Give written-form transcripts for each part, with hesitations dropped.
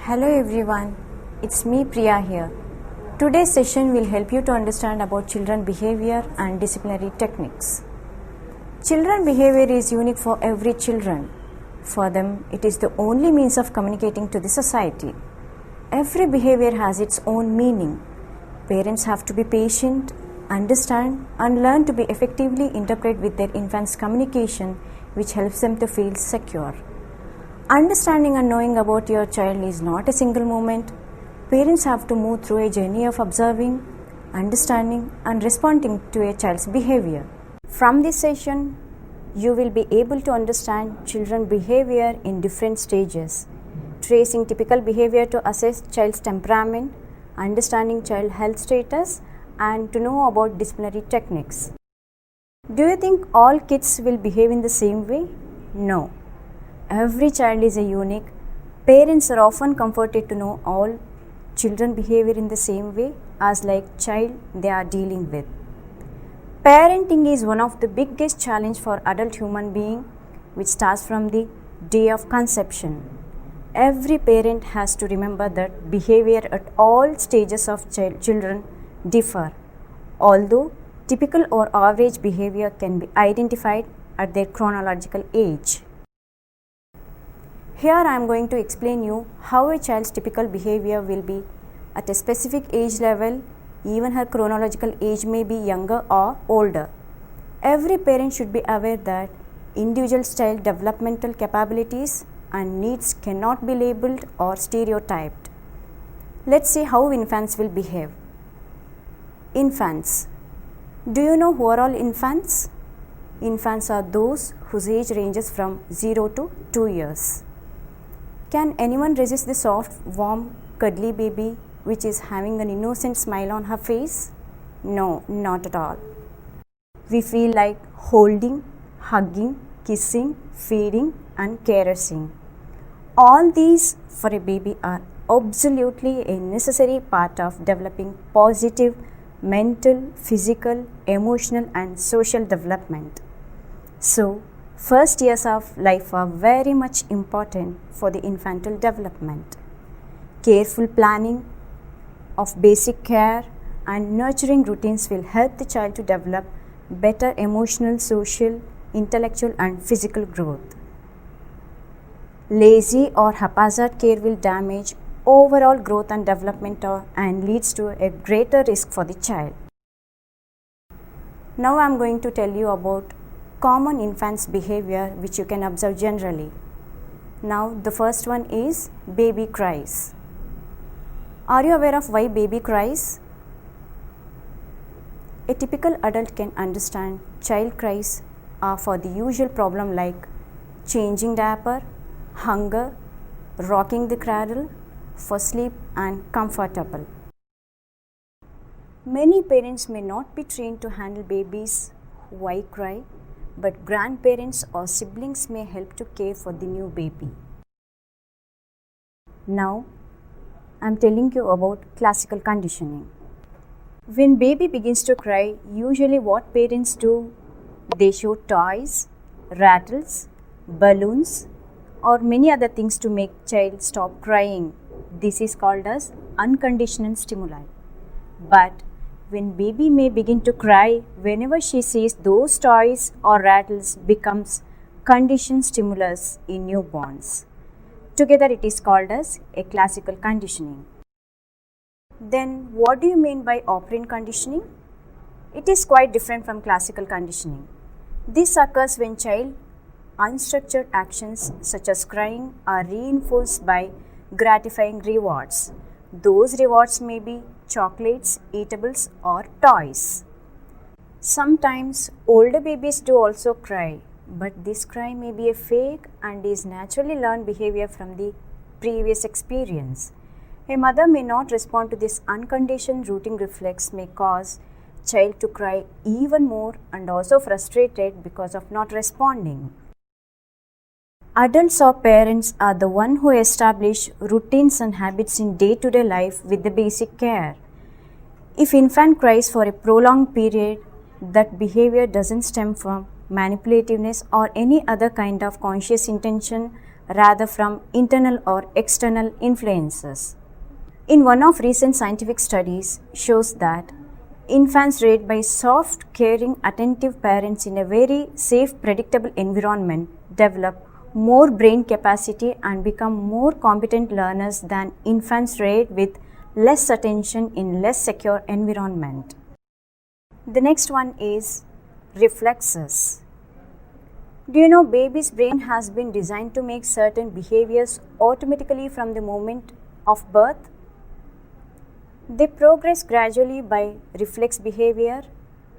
Hello everyone, it's me Priya here. Today's session will help you to understand about children behavior and disciplinary techniques. Children behavior is unique for every children. For them, it is the only means of communicating to the society. Every behavior has its own meaning. Parents have to be patient, understand and learn to be effectively interpret with their infants' communication, which helps them to feel secure. Understanding and knowing about your child is not a single moment. Parents have to move through a journey of observing, understanding and responding to a child's behavior. From this session, you will be able to understand children's behavior in different stages, tracing typical behavior to assess child's temperament, understanding child health status and to know about disciplinary techniques. Do you think all kids will behave in the same way? No. Every child is a unique. Parents are often comforted to know all children behavior in the same way as like child they are dealing with. Parenting is one of the biggest challenge for adult human being, which starts from the day of conception. Every parent has to remember that behavior at all stages of children differ, although typical or average behavior can be identified at their chronological age. Here I am going to explain you how a child's typical behavior will be at a specific age level. Even her chronological age may be younger or older. Every parent should be aware that individual child developmental capabilities and needs cannot be labeled or stereotyped. Let's see how infants will behave. Infants. Do you know who are all infants? Infants are those whose age ranges from 0 to 2 years. Can anyone resist the soft, warm, cuddly baby which is having an innocent smile on her face? No, not at all. We feel like holding, hugging, kissing, feeding and caressing. All these for a baby are absolutely a necessary part of developing positive mental, physical, emotional and social development. So, first years of life are very much important for the infantile development. Careful planning of basic care and nurturing routines will help the child to develop better emotional, social, intellectual and physical growth. Lazy or haphazard care will damage overall growth and development and leads to a greater risk for the child. Now I am going to tell you about common infants' behavior which you can observe generally. Now the first one is baby cries. Are you aware of why baby cries? A typical adult can understand child cries are for the usual problem like changing diaper, hunger, rocking the cradle, for sleep and comfortable. Many parents may not be trained to handle babies who cry, but grandparents or siblings may help to care for the new baby. Now, I am telling you about classical conditioning. When baby begins to cry, usually what parents do? They show toys, rattles, balloons or many other things to make child stop crying. This is called as unconditional stimuli. But when baby may begin to cry, whenever she sees those toys or rattles becomes conditioned stimulus in newborns. Together it is called as a classical conditioning. Then what do you mean by operant conditioning? It is quite different from classical conditioning. This occurs when child unstructured actions such as crying are reinforced by gratifying rewards. Those rewards may be chocolates, eatables or toys. Sometimes older babies do also cry, but this cry may be a fake and is naturally learned behavior from the previous experience. A mother may not respond to this unconditioned rooting reflex may cause child to cry even more and also frustrated because of not responding. Adults or parents are the one who establish routines and habits in day-to-day life with the basic care. If infant cries for a prolonged period, that behavior doesn't stem from manipulativeness or any other kind of conscious intention. rather from internal or external influences. In one of recent scientific studies shows that infants raised by soft, caring, attentive parents in a very safe, predictable environment develop more brain capacity and become more competent learners than infants raised with less attention in less secure environment. The next one is reflexes. Do you know baby's brain has been designed to make certain behaviors automatically from the moment of birth? They progress gradually by reflex behavior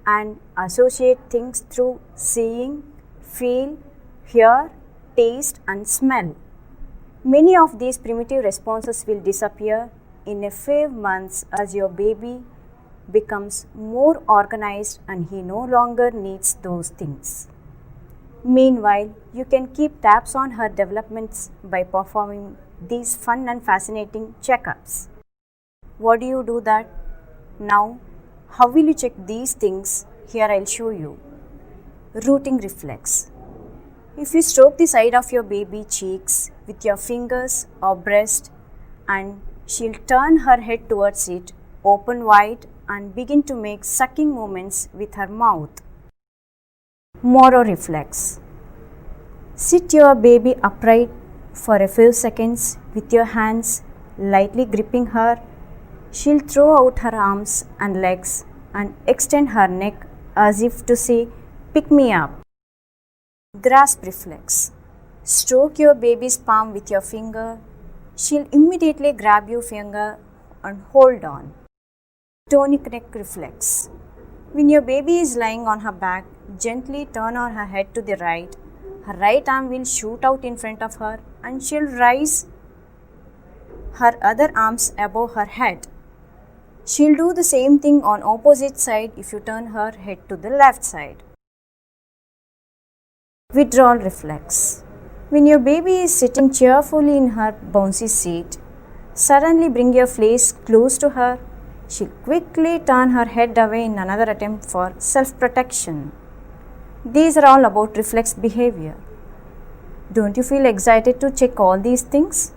and associate things through seeing, feel, hear, taste and smell. Many of these primitive responses will disappear in a few months as your baby becomes more organized and he no longer needs those things. Meanwhile, you can keep tabs on her developments by performing these fun and fascinating checkups. What do you do that? Now, how will you check these things? Here I'll show you. Rooting reflex. If you stroke the side of your baby cheeks with your fingers or breast and she'll turn her head towards it, open wide and begin to make sucking movements with her mouth. Moro reflex. Sit your baby upright for a few seconds with your hands lightly gripping her. She'll throw out her arms and legs and extend her neck as if to say, "Pick me up." Grasp reflex. Stroke your baby's palm with your finger. She'll immediately grab your finger and hold on. Tonic neck reflex. When your baby is lying on her back, gently turn her head to the right. Her right arm will shoot out in front of her and she'll raise her other arms above her head. She'll do the same thing on opposite side if you turn her head to the left side. Withdrawal reflex. When your baby is sitting cheerfully in her bouncy seat, suddenly bring your face close to her. She'll quickly turn her head away in another attempt for self-protection. These are all about reflex behavior. Don't you feel excited to check all these things?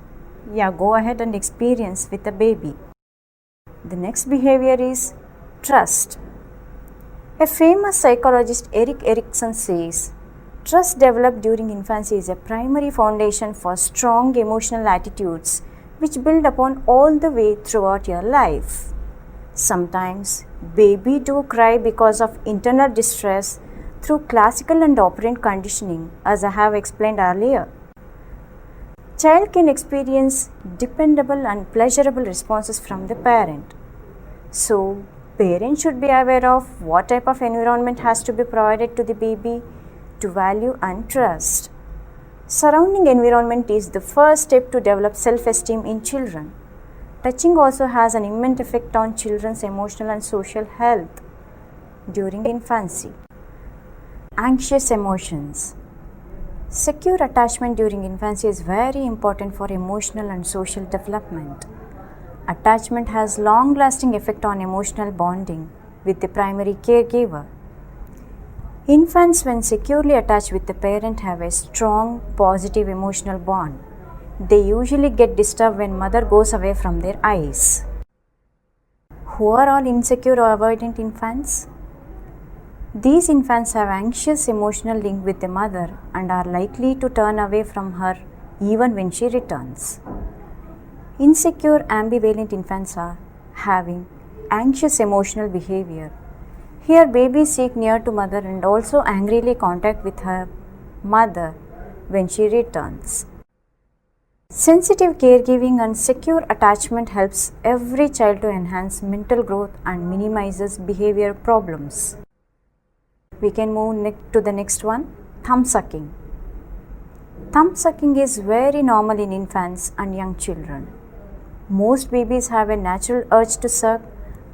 Yeah, go ahead and experience with the baby. The next behavior is trust. A famous psychologist, Erik Erikson, says, trust developed during infancy is a primary foundation for strong emotional attitudes which build upon all the way throughout your life. Sometimes baby do cry because of internal distress through classical and operant conditioning, as I have explained earlier. Child can experience dependable and pleasurable responses from the parent. So, parents should be aware of what type of environment has to be provided to the baby to value and trust. Surrounding environment is the first step to develop self-esteem in children. Touching also has an immense effect on children's emotional and social health during infancy. Anxious emotions. Secure attachment during infancy is very important for emotional and social development. Attachment has long-lasting effect on emotional bonding with the primary caregiver. Infants, when securely attached with the parent, have a strong, positive emotional bond. They usually get disturbed when mother goes away from their eyes. Who are all insecure or avoidant infants? These infants have anxious emotional link with the mother and are likely to turn away from her even when she returns. Insecure ambivalent infants are having anxious emotional behavior. Here babies seek near to mother and also angrily contact with her mother when she returns. Sensitive caregiving and secure attachment helps every child to enhance mental growth and minimizes behavior problems. We can move to the next one, thumb sucking. Thumb sucking is very normal in infants and young children. Most babies have a natural urge to suck,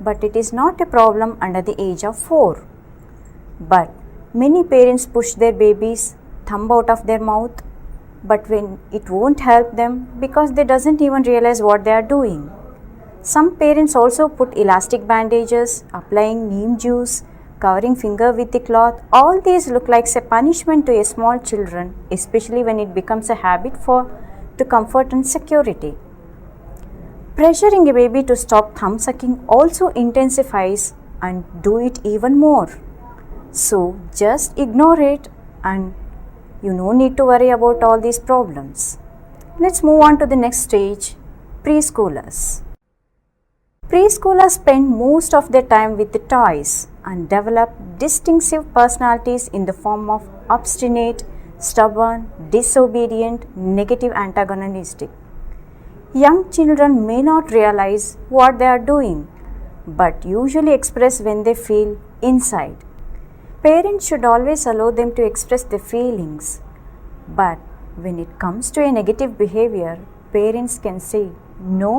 but it is not a problem under the age of 4. But many parents push their babies' thumb out of their mouth, but when it won't help them because they doesn't even realize what they are doing. Some parents also put elastic bandages, applying neem juice, covering finger with the cloth, all these look like a punishment to a small children, especially when it becomes a habit for to comfort and security. Pressuring a baby to stop thumb sucking also intensifies and do it even more. So just ignore it and you no need to worry about all these problems. Let's move on to the next stage, preschoolers. Preschoolers spend most of their time with the toys and develop distinctive personalities in the form of obstinate, stubborn, disobedient, negative, antagonistic. Young children may not realize what they are doing, but usually express when they feel inside. Parents should always allow them to express their feelings, but when it comes to a negative behavior, parents can say, "No,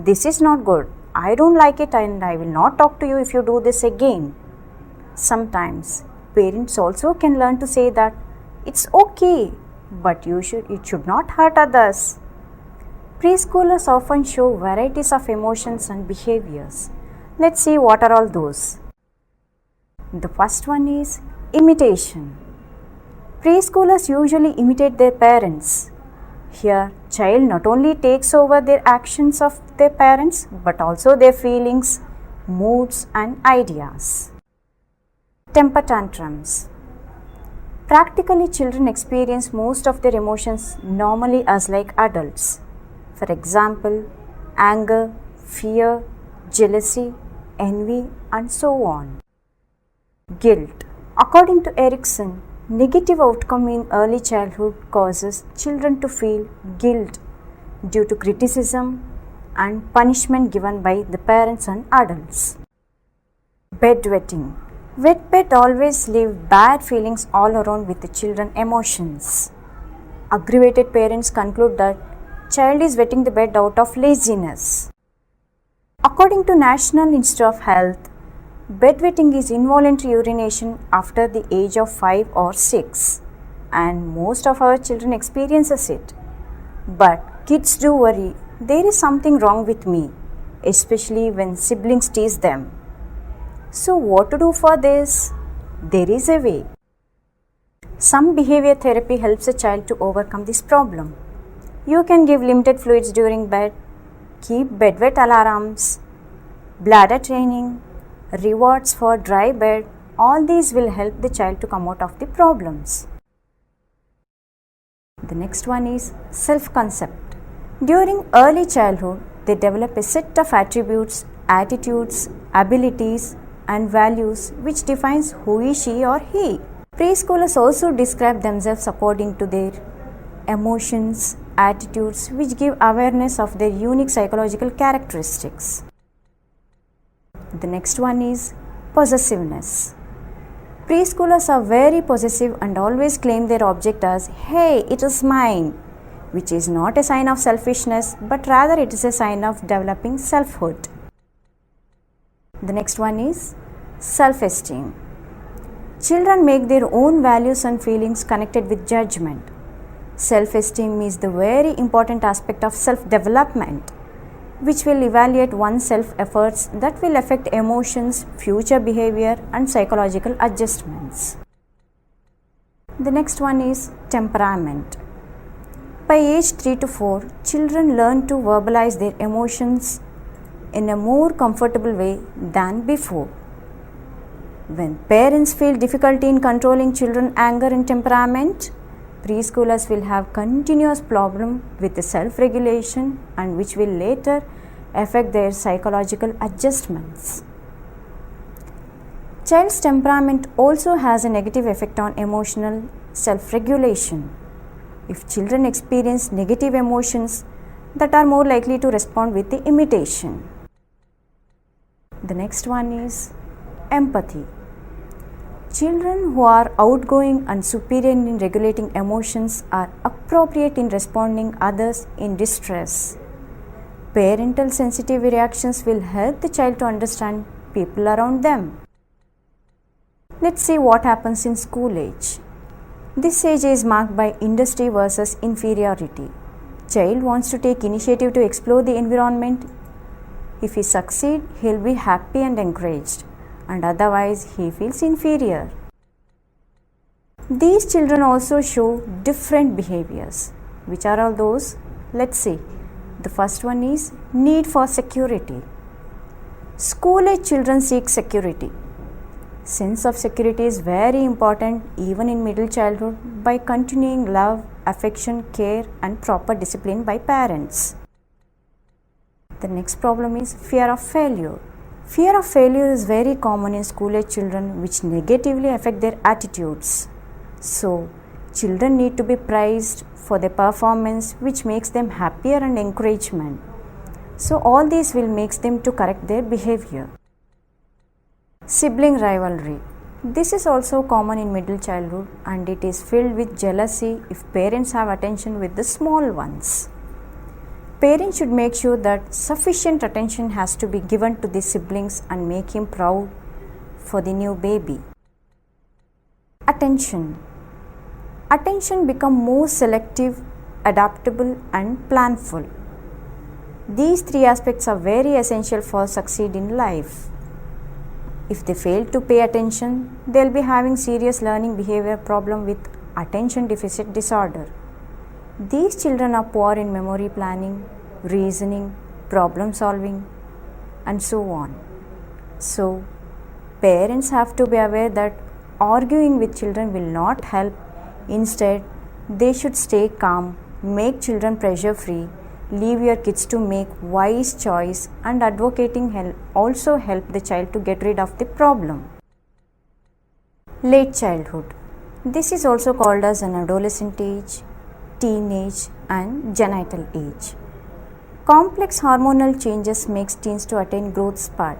this is not good. I don't like it and I will not talk to you if you do this again." Sometimes parents also can learn to say that it's okay, but it should not hurt others. Preschoolers often show varieties of emotions and behaviors. Let's see what are all those. The first one is imitation. Preschoolers usually imitate their parents. Here, child not only takes over their actions of their parents but also their feelings, moods and ideas. Temper tantrums. Practically, children experience most of their emotions normally as like adults. For example, anger, fear, jealousy, envy and so on. Guilt. According to Erikson, negative outcome in early childhood causes children to feel guilt due to criticism and punishment given by the parents and adults. Bedwetting. Wet bed always leave bad feelings all around with the children emotions. Aggravated parents conclude that child is wetting the bed out of laziness. According to National Institute of Health, bedwetting is involuntary urination after the age of 5 or 6 and most of our children experiences it. But kids do worry, there is something wrong with me, especially when siblings tease them. So what to do for this? There is a way. Some behavior therapy helps a child to overcome this problem. You can give limited fluids during bed, keep bedwet alarms, bladder training, rewards for dry bed. All these will help the child to come out of the problems. The next one is self-concept. During early childhood, they develop a set of attributes, attitudes, abilities and values which defines who is she or he. Preschoolers also describe themselves according to their emotions, attitudes which give awareness of their unique psychological characteristics. The next one is possessiveness. Preschoolers are very possessive and always claim their object as, "Hey, it is mine," which is not a sign of selfishness but rather it is a sign of developing selfhood. The next one is self-esteem. Children make their own values and feelings connected with judgment. Self-esteem is the very important aspect of self-development, which will evaluate one's self-efforts that will affect emotions, future behavior and psychological adjustments. The next one is temperament. By age 3 to 4, children learn to verbalize their emotions in a more comfortable way than before. When parents feel difficulty in controlling children's anger and temperament, preschoolers will have continuous problem with the self-regulation and which will later affect their psychological adjustments. Child's temperament also has a negative effect on emotional self-regulation. If children experience negative emotions, that are more likely to respond with the imitation. The next one is empathy. Children who are outgoing and superior in regulating emotions are appropriate in responding others in distress. Parental sensitive reactions will help the child to understand people around them. Let's see what happens in school age. This age is marked by industry versus inferiority. Child wants to take initiative to explore the environment. If he succeeds, he'll be happy and encouraged. and otherwise he feels inferior. These children also show different behaviors. Which are all those? Let's see. The first one is need for security. School-age children seek security. Sense of security is very important even in middle childhood by continuing love, affection, care and proper discipline by parents. The next problem is fear of failure. Fear of failure is very common in school-age children which negatively affect their attitudes. So, children need to be praised for their performance which makes them happier and encouragement. So, all these will make them to correct their behavior. Sibling rivalry. This is also common in middle childhood and it is filled with jealousy if parents have attention with the small ones. Parents should make sure that sufficient attention has to be given to the siblings and make him proud for the new baby. Attention. Attention become more selective, adaptable and planful. These three aspects are very essential for succeed in life. If they fail to pay attention, they will be having serious learning behavior problem with attention deficit disorder. These children are poor in memory planning, reasoning, problem solving and so on. So, parents have to be aware that arguing with children will not help. Instead, they should stay calm, make children pressure free, leave your kids to make wise choice and advocating also help the child to get rid of the problem. Late childhood. This is also called as an adolescent age, teenage and genital age. Complex hormonal changes makes teens to attain growth spurt.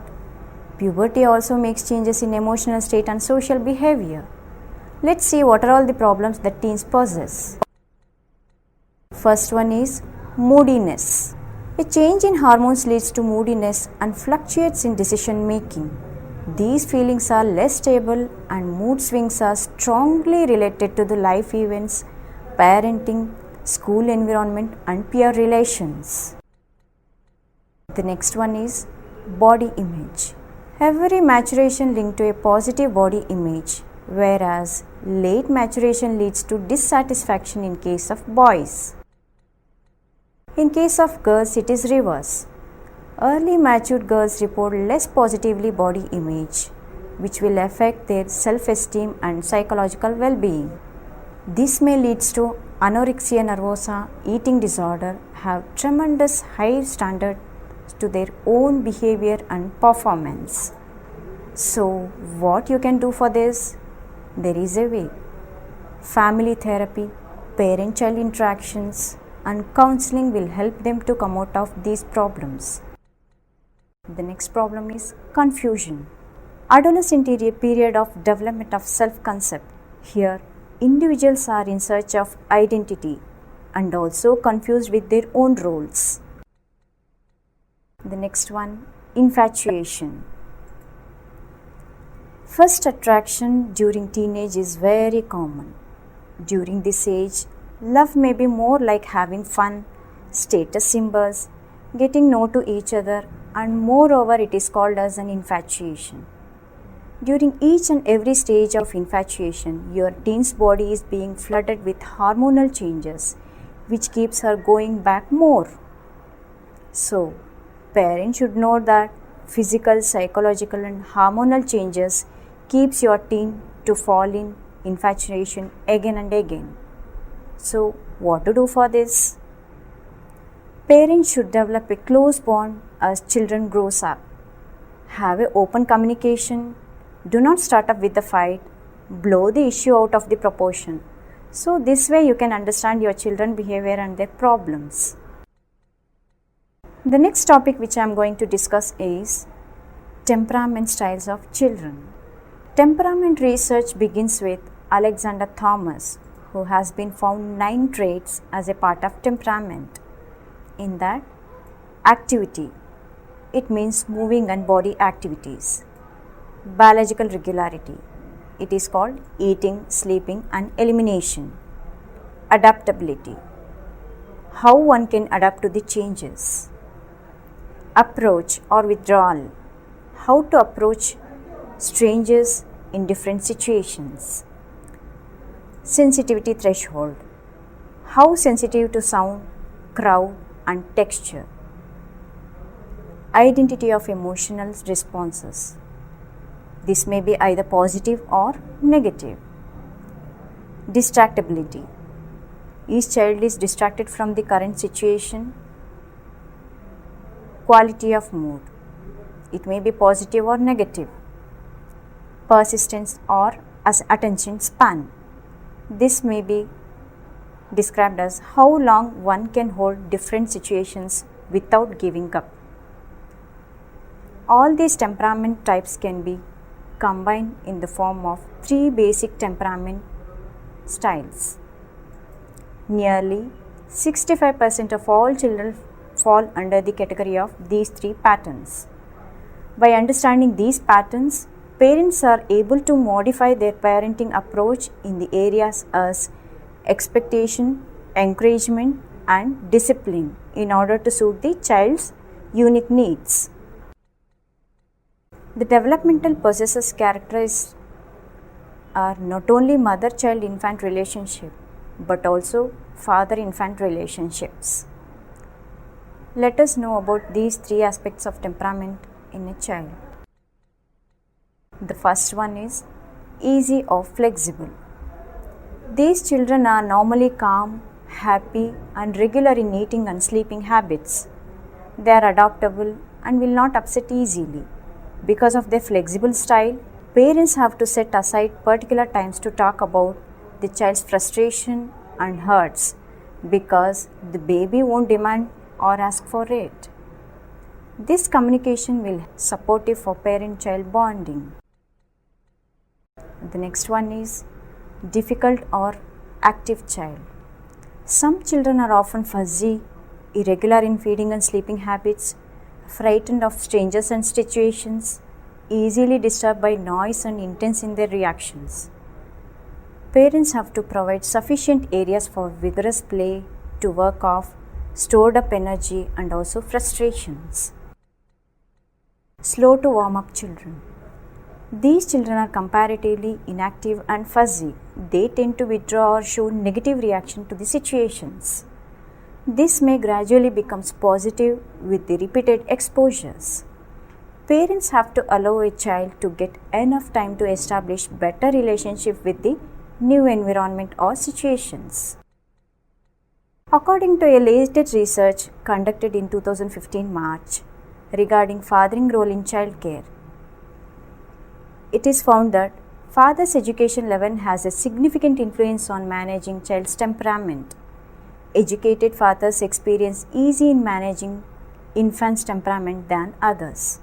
Puberty also makes changes in emotional state and social behavior. Let's see what are all the problems that teens possess. First one is moodiness. A change in hormones leads to moodiness and fluctuates in decision making. These feelings are less stable and mood swings are strongly related to the life events, parenting, school environment and peer relations. The next one is body image. Every maturation linked to a positive body image, whereas late maturation leads to dissatisfaction in case of boys. In case of girls, it is reverse. Early matured girls report less positively body image, which will affect their self-esteem and psychological well-being. This may lead to anorexia nervosa, eating disorder, have tremendous high standards to their own behavior and performance. So, what you can do for this? There is a way. Family therapy, parent-child interactions, and counseling will help them to come out of these problems. The next problem is confusion. Adolescent is a period of development of self-concept. Here, individuals are in search of identity and also confused with their own roles. The next one, infatuation. First attraction during teenage is very common. During this age, love may be more like having fun, status symbols, getting know to each other, and moreover it is called as an infatuation. During each and every stage of infatuation, your teen's body is being flooded with hormonal changes, which keeps her going back more. So, parents should know that physical, psychological and hormonal changes keeps your teen to fall in infatuation again and again. So, what to do for this? Parents should develop a close bond as children grows up. Have an open communication. Do not start up with the fight. Blow the issue out of the proportion. So, this way you can understand your children's behavior and their problems. The next topic which I am going to discuss is temperament styles of children. Temperament research begins with Alexander Thomas, who has been found 9 traits as a part of temperament. In that, activity, it means moving and body activities. Biological regularity, it is called eating, sleeping and elimination. Adaptability, how one can adapt to the changes. Approach or withdrawal, how to approach strangers in different situations. Sensitivity threshold. How sensitive to sound, crowd, and texture. Identity of emotional responses. This may be either positive or negative. Distractibility. Each child is distracted from the current situation. Quality of mood. It may be positive or negative. Persistence or as attention span. This may be described as how long one can hold different situations without giving up. All these temperament types can be combined in the form of 3 basic temperament styles. Nearly 65% of all children fall under the category of these 3 patterns. By understanding these patterns, parents are able to modify their parenting approach in the areas as expectation, encouragement, and discipline in order to suit the child's unique needs. The developmental processes characterized are not only mother-child-infant relationship but also father-infant relationships. Let us know about these 3 aspects of temperament in a child. The first one is easy or flexible. These children are normally calm, happy, and regular in eating and sleeping habits. They are adaptable and will not upset easily. Because of their flexible style, parents have to set aside particular times to talk about the child's frustration and hurts because the baby won't demand or ask for it. This communication will be supportive for parent-child bonding. The next one is difficult or active child. Some children are often fuzzy, irregular in feeding and sleeping habits, frightened of strangers and situations, easily disturbed by noise and intense in their reactions. Parents have to provide sufficient areas for vigorous play to work off stored up energy and also frustrations. Slow to warm up children. These children are comparatively inactive and fuzzy. They tend to withdraw or show negative reaction to the situations. This may gradually become positive with the repeated exposures. Parents have to allow a child to get enough time to establish better relationship with the new environment or situations. According to a latest research conducted in 2015 March regarding fathering role in child care, it is found that father's education level has a significant influence on managing child's temperament. Educated fathers experience ease in managing infant's temperament than others.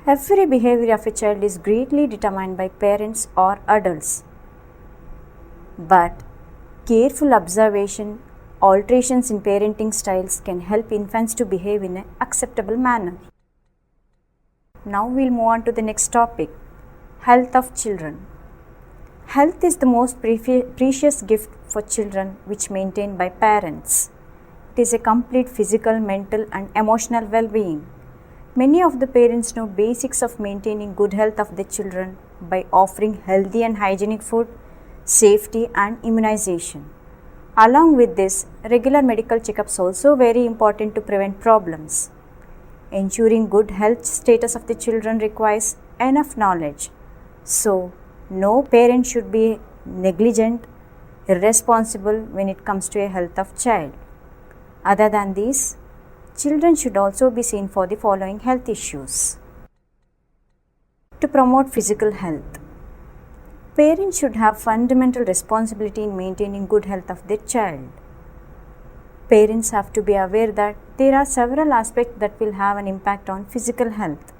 Every behavior of a child is greatly determined by parents or adults. But careful observation, alterations in parenting styles can help infants to behave in an acceptable manner. Now we'll move on to the next topic, health of children. Health is the most precious gift for children which maintained by parents. It is a complete physical, mental and emotional well-being. Many of the parents know basics of maintaining good health of their children by offering healthy and hygienic food, safety and immunization. Along with this, regular medical checkups also very important to prevent problems. Ensuring good health status of the children requires enough knowledge. So, no parent should be negligent, irresponsible when it comes to a health of child. Other than this, children should also be seen for the following health issues. To promote physical health, parents should have fundamental responsibility in maintaining good health of their child. Parents have to be aware that there are several aspects that will have an impact on physical health.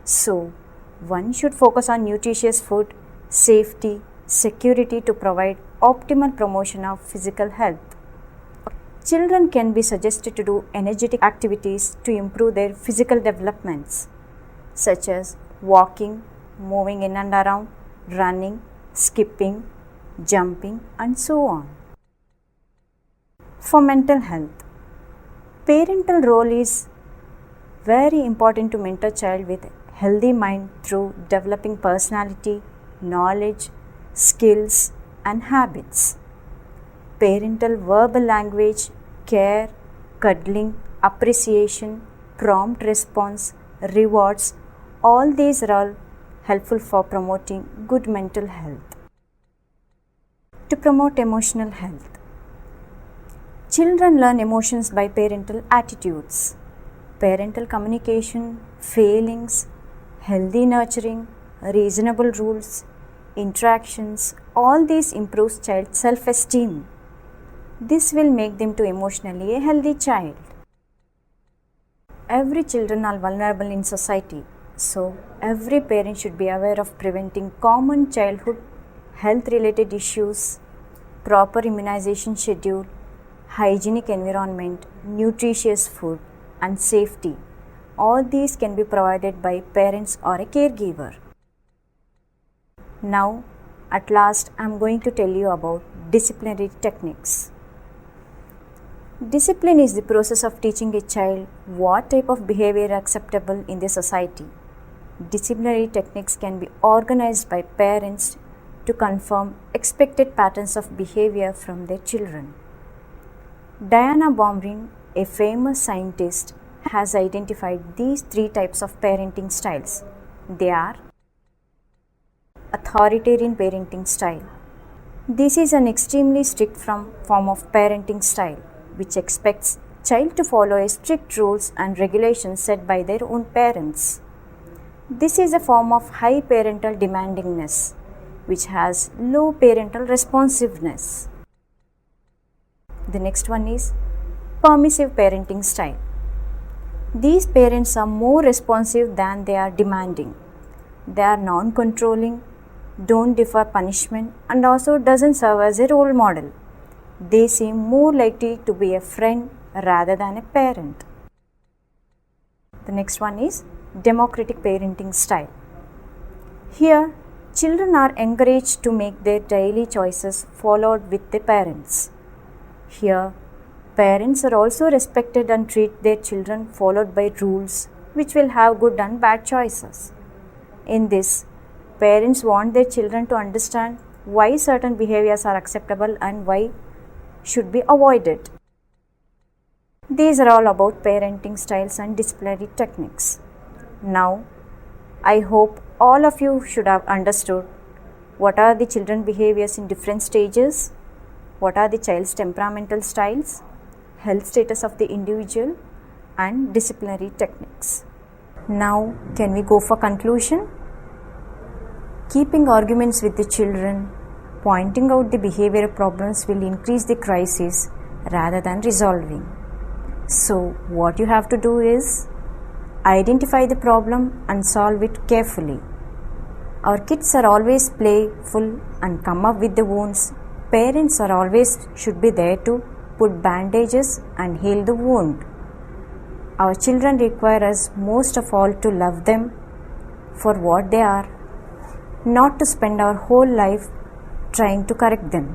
So, one should focus on nutritious food, safety, security to provide optimal promotion of physical health. Children can be suggested to do energetic activities to improve their physical developments, such as walking, moving in and around, running, skipping, jumping, and so on. For mental health, parental role is very important to mentor child with healthy mind through developing personality, knowledge, skills, and habits. Parental verbal language, care, cuddling, appreciation, prompt response, rewards, all these are all helpful for promoting good mental health. To promote emotional health, children learn emotions by parental attitudes. Parental communication, feelings, healthy nurturing, reasonable rules, interactions, all these improves child's self-esteem. This will make them to emotionally a healthy child. Every children are vulnerable in society, so every parent should be aware of preventing common childhood health related issues, proper immunization schedule, hygienic environment, nutritious food, and safety. All these can be provided by parents or a caregiver. Now, at last, I am going to tell you about disciplinary techniques. Discipline is the process of teaching a child what type of behavior is acceptable in the society. Disciplinary techniques can be organized by parents to confirm expected patterns of behavior from their children. Diana Baumrind, a famous scientist, has identified these three types of parenting styles. They are authoritarian parenting style. This is an extremely strict form of parenting style which expects child to follow a strict rules and regulations set by their own parents. This is a form of high parental demandingness which has low parental responsiveness. The next one is permissive parenting style. These parents are more responsive than they are demanding. They are non-controlling, don't defer punishment, and also doesn't serve as a role model. They seem more likely to be a friend rather than a parent. The next one is democratic parenting style. Here, children are encouraged to make their daily choices followed with their parents. Here, parents are also respected and treat their children followed by rules which will have good and bad choices. In this, parents want their children to understand why certain behaviors are acceptable and why should be avoided. These are all about parenting styles and disciplinary techniques. Now, I hope all of you should have understood what are the children behaviors in different stages, what are the child's temperamental styles, health status of the individual, and disciplinary techniques. Now, can we go for conclusion? Keeping arguments with the children, pointing out the behavioral problems will increase the crisis rather than resolving. So, what you have to do is identify the problem and solve it carefully. Our kids are always playful and come up with the wounds. Parents are always should be there to put bandages and heal the wound. Our children require us most of all to love them for what they are, not to spend our whole life trying to correct them.